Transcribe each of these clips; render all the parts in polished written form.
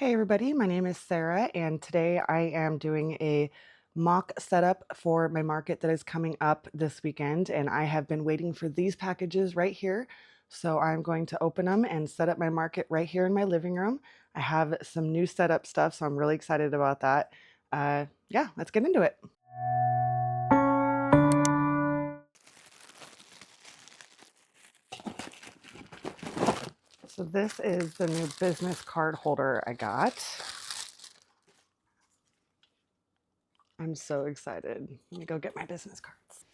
Hey everybody, my name is Sarah and today I am doing a mock setup for my market that is coming up this weekend, and I have been waiting for these packages right here. So I'm going to open them and set up my market right here in my living room. I have some new setup stuff, so I'm really excited about that. Yeah, let's get into it. So this is the new business card holder I got. I'm so excited. Let me go get my business cards.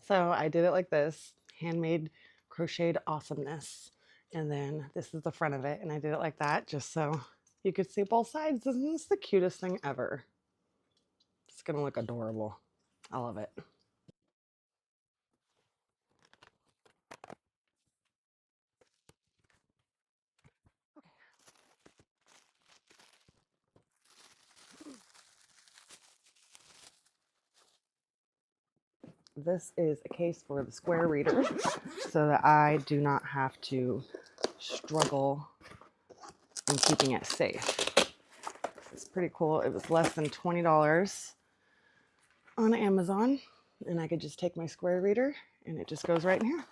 So I did it like this, handmade crocheted awesomeness. And then this is the front of it. And I did it like that just so you could see both sides. Isn't this the cutest thing ever? It's going to look adorable. I love it. This is a case for the square reader so that I do not have to struggle in keeping it safe. It's pretty cool. It was less than $20 on Amazon, and I could just take my square reader and it just goes right in here.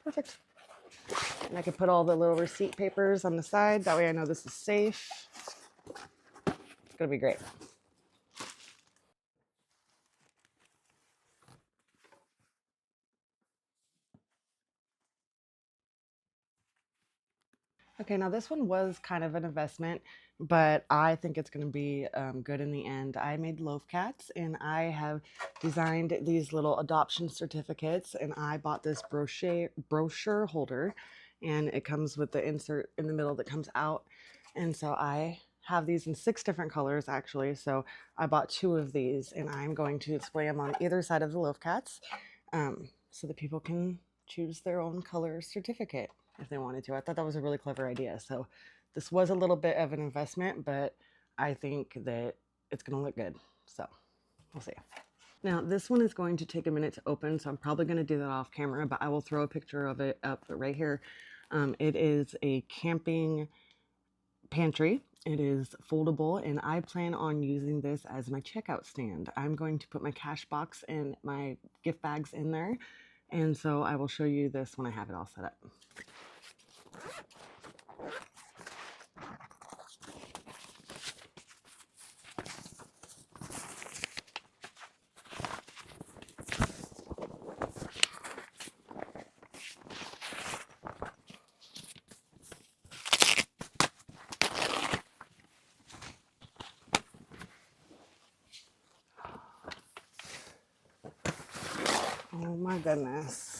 Perfect. And I could put all the little receipt papers on the side. That way I know this is safe. It's going to be great. Okay, now this one was kind of an investment, but I think it's going to be good in the end. I made loaf cats, and I have designed these little adoption certificates, and I bought this brochure holder, and it comes with the insert in the middle that comes out. And so I have these in 6 different colors actually. So I bought 2 of these, and I'm going to display them on either side of the loaf cats, so that people can choose their own color certificate if they wanted to. I thought that was a really clever idea. So this was a little bit of an investment, but I think that it's going to look good. So we'll see. Now this one is going to take a minute to open, so I'm probably going to do that off camera, but I will throw a picture of it up right here. It is a camping pantry. It is foldable, and I plan on using this as my checkout stand. I'm going to put my cash box and my gift bags in there, and so I will show you this when I have it all set up. Oh my goodness.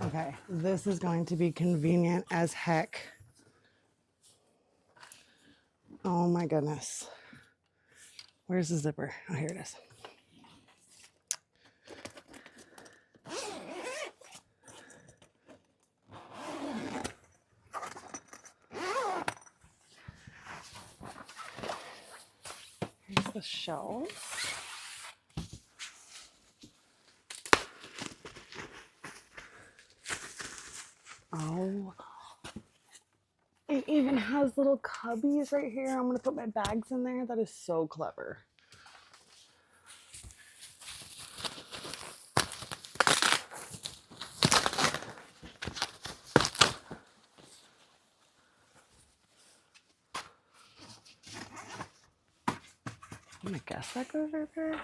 Okay, this is going to be convenient as heck. Oh my goodness. Where's the zipper? Oh, here it is. Here's the shelves. Oh, it even has little cubbies right here. I'm going to put my bags in there. That is so clever. I guess that goes right there.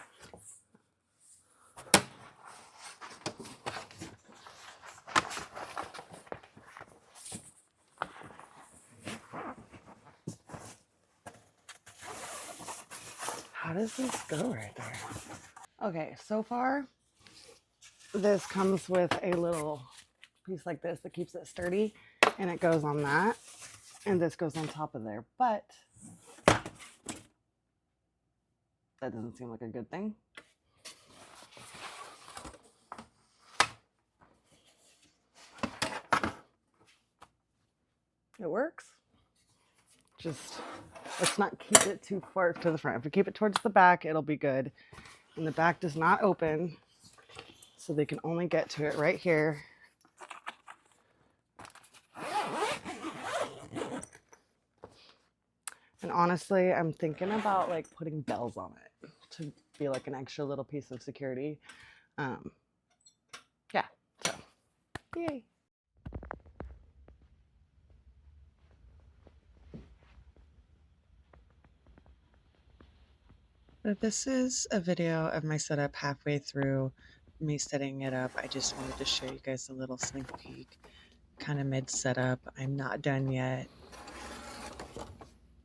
how does this go right there? Okay, so far, this comes with a little piece like this that keeps it sturdy, and it goes on that, and this goes on top of there, but that doesn't seem like a good thing. It works. Just let's not keep it too far to the front. If we keep it towards the back, it'll be good. And the back does not open, so they can only get to it right here. And honestly, I'm thinking about like putting bells on it to be like an extra little piece of security. Yeah, so yay. So this is a video of my setup halfway through me setting it up. I just wanted to show you guys a little sneak peek, kind of mid setup. I'm not done yet.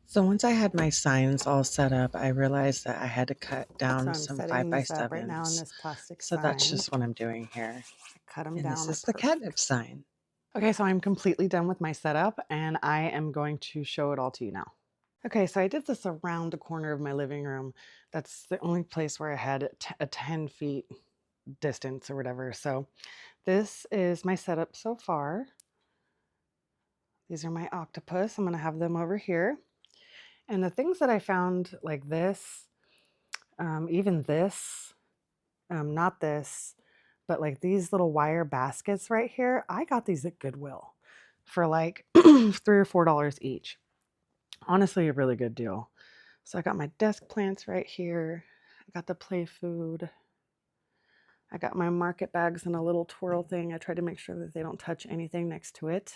So once I had my signs all set up, I realized that I had to cut down some 5x7s. Right now in this plastic sign. So that's just what I'm doing here. I cut them down. This is the catnip sign. Okay, so I'm completely done with my setup, and I am going to show it all to you now. Okay, so I did this around the corner of my living room. That's the only place where I had a 10 feet distance or whatever. So this is my setup so far. These are my octopus. I'm going to have them over here. And the things that I found, like this, even this, not this, but like these little wire baskets right here, I got these at Goodwill for like $3 or $4 each. Honestly, a really good deal. So I got my desk plants right here. I got the play food. I got my market bags and a little twirl thing. I try to make sure that they don't touch anything next to it.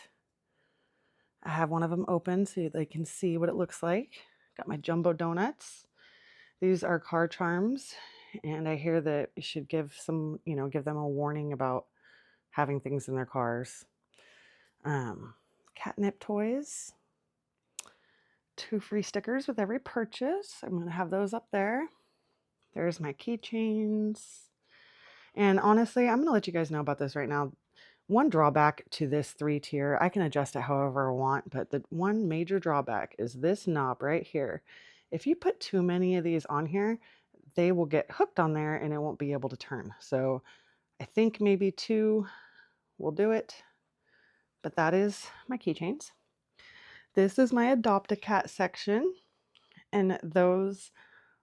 I have one of them open so they can see what it looks like. Got my jumbo donuts. These are car charms, and I hear that you should give some, give them a warning about having things in their cars. Catnip toys. 2 free stickers with every purchase. I'm going to have those up there. There's my keychains. And honestly, I'm going to let you guys know about this right now. One drawback to this 3-tier, I can adjust it however I want, but the one major drawback is this knob right here. If you put too many of these on here, they will get hooked on there and it won't be able to turn. So I think maybe 2 will do it, but that is my keychains. This is my Adopt-A-Cat section, and those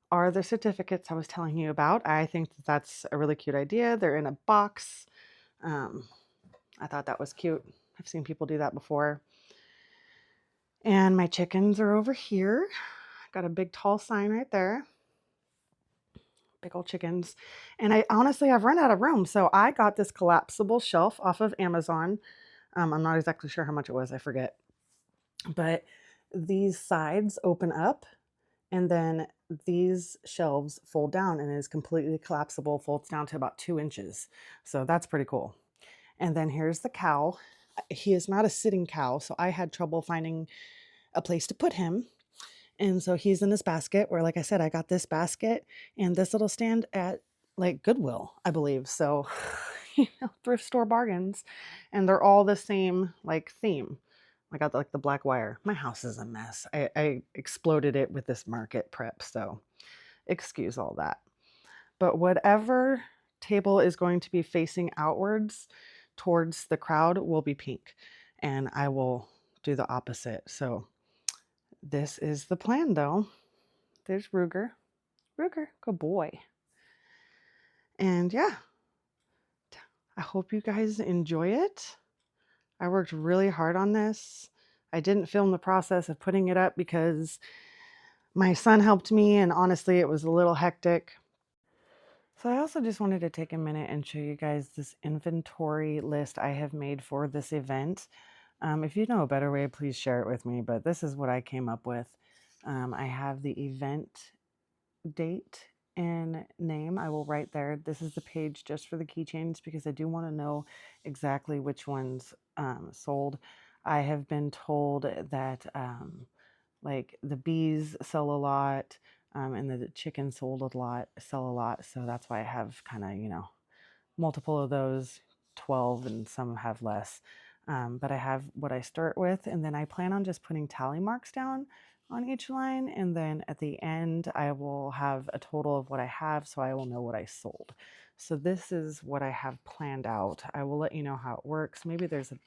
are the certificates I was telling you about. I think that that's a really cute idea. They're in a box. I thought that was cute. I've seen people do that before. And my chickens are over here. Got a big tall sign right there. Big old chickens. And I've run out of room. So I got this collapsible shelf off of Amazon. I'm not exactly sure how much it was. I forget. But these sides open up, and then these shelves fold down, and it is completely collapsible, folds down to about 2 inches. So that's pretty cool. And then here's the cow. He is not a sitting cow, so I had trouble finding a place to put him. And so he's in this basket where, like I said, I got this basket and this little stand at like Goodwill, I believe. So, thrift store bargains. And they're all the same like theme. I got like the black wire. My house is a mess. I exploded it with this market prep, so excuse all that. But whatever table is going to be facing outwards towards the crowd will be pink, and I will do the opposite. So this is the plan though. There's Ruger. Ruger, good boy. And yeah, I hope you guys enjoy it. I worked really hard on this. I didn't film the process of putting it up because my son helped me, and honestly, it was a little hectic. So I also just wanted to take a minute and show you guys this inventory list I have made for this event. If you know a better way, please share it with me, but this is what I came up with. I have the event date and name. I will write there. This is the page just for the keychains because I do want to know exactly which ones sold. I have been told that like the bees sell a lot. and the chicken sold a lot, sell a lot. So that's why I have kind of, you know, multiple of those, 12, and some have less. But I have what I start with, and then I plan on just putting tally marks down on each line. And then at the end, I will have a total of what I have, so I will know what I sold. So this is what I have planned out. I will let you know how it works. Maybe there's a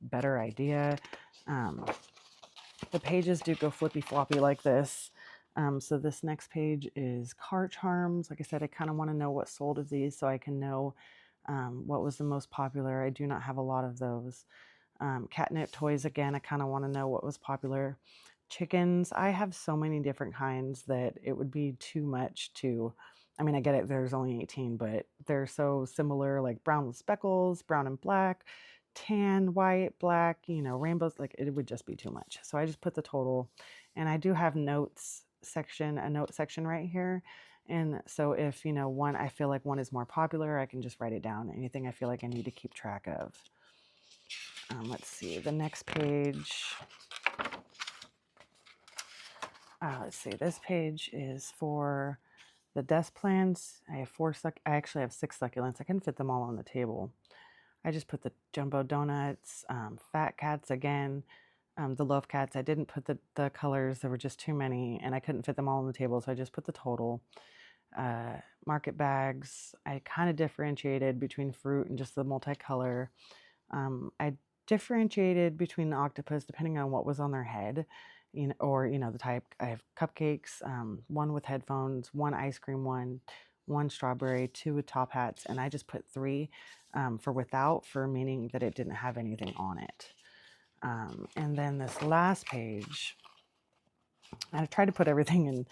better idea. The pages do go flippy floppy like this. So this next page is car charms. Like I said, I kind of want to know what sold of these so I can know what was the most popular. I do not have a lot of those. Catnip toys, again, I kind of want to know what was popular. Chickens, I have so many different kinds that it would be too much to, I mean, I get it, there's only 18, but they're so similar, like brown with speckles, brown and black, tan, white, black, you know, rainbows, like it would just be too much. So I just put the total, and I do have notes section, a note section right here. And so if, you know, one, I feel like one is more popular, I can just write it down. Anything I feel like I need to keep track of. Let's see, the next page. Let's see, this page is for the desk plants. I have I actually have 6 succulents. I can fit them all on the table. I just put the jumbo donuts, fat cats again, the love cats. I didn't put the colors. There were just too many, and I couldn't fit them all on the table, so I just put the total. Market bags. I kind of differentiated between fruit and just the multicolor. I differentiated between the octopus depending on what was on their head, you know, or you know the type. I have cupcakes, one with headphones, one ice cream one strawberry, 2 with top hats, and I just put 3 for without, for meaning that it didn't have anything on it. And then this last page, I tried to put everything in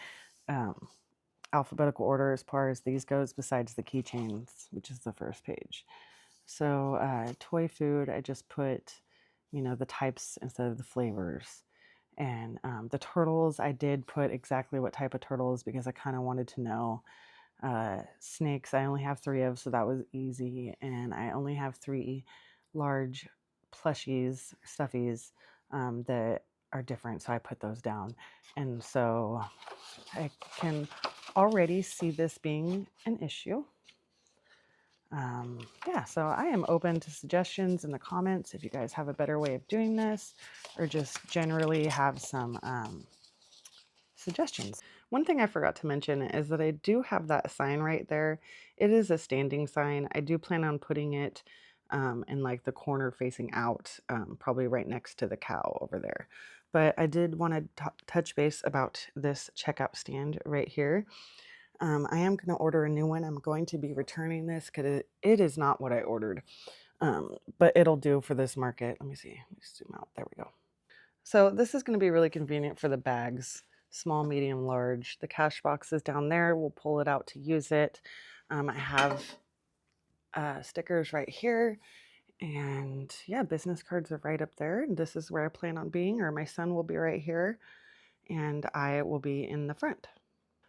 alphabetical order as far as these goes, besides the keychains, which is the first page. So toy food, I just put, you know, the types instead of the flavors. And the turtles, I did put exactly what type of turtles because I kind of wanted to know. Snakes, I only have 3 of, so that was easy. And I only have 3 large plushies, stuffies that are different, so I put those down. And so I can already see this being an issue. Yeah, so I am open to suggestions in the comments if you guys have a better way of doing this, or just generally have some suggestions. One thing I forgot to mention is that I do have that sign right there. It is a standing sign. I do plan on putting it in like the corner facing out, probably right next to the cow over there. But I did want to touch base about this checkout stand right here. I am going to order a new one. I'm going to be returning this because it is not what I ordered, but it'll do for this market. Let me see. Let me zoom out. There we go. So this is going to be really convenient for the bags, small, medium, large. The cash box is down there. We'll pull it out to use it. I have stickers right here. And yeah, business cards are right up there. And this is where I plan on being, or my son will be right here. And I will be in the front.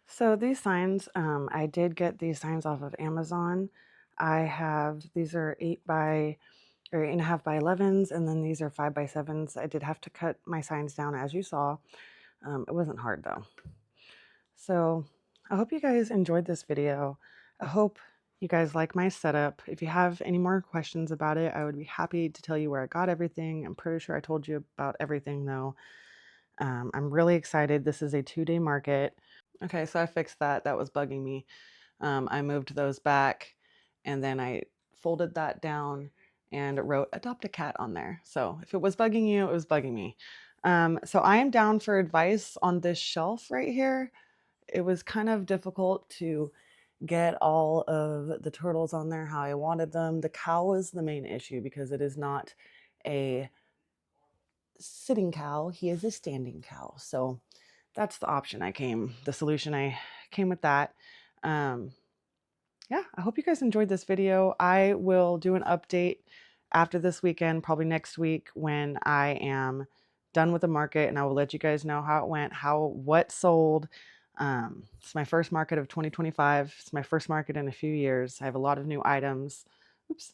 So these signs, I did get these signs off of Amazon. I have, these are 8.5 by 11s, and then these are 5 by 7s. I did have to cut my signs down, as you saw. It wasn't hard though. So I hope you guys enjoyed this video. I hope you guys like my setup. If you have any more questions about it, I would be happy to tell you where I got everything. I'm pretty sure I told you about everything though. I'm really excited. This is a 2-day market. Okay, so I fixed that. That was bugging me. I moved those back, and then I folded that down and wrote adopt a cat on there. So if it was bugging you, it was bugging me. So I am down for advice on this shelf right here. It was kind of difficult to get all of the turtles on there how I wanted them. The cow is the main issue because it is not a sitting cow. He is a standing cow. So that's the solution I came with that. Yeah, I hope you guys enjoyed this video. I will do an update after this weekend, probably next week when I am done with the market, and I will let you guys know how it went, what sold. It's my first market of 2025. It's my first market in a few years. I have a lot of new items. Oops.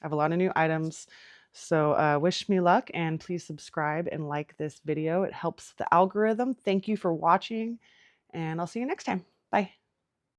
I have a lot of new items. So wish me luck, and please subscribe and like this video. It helps the algorithm. Thank you for watching. and I'll see you next time. Bye.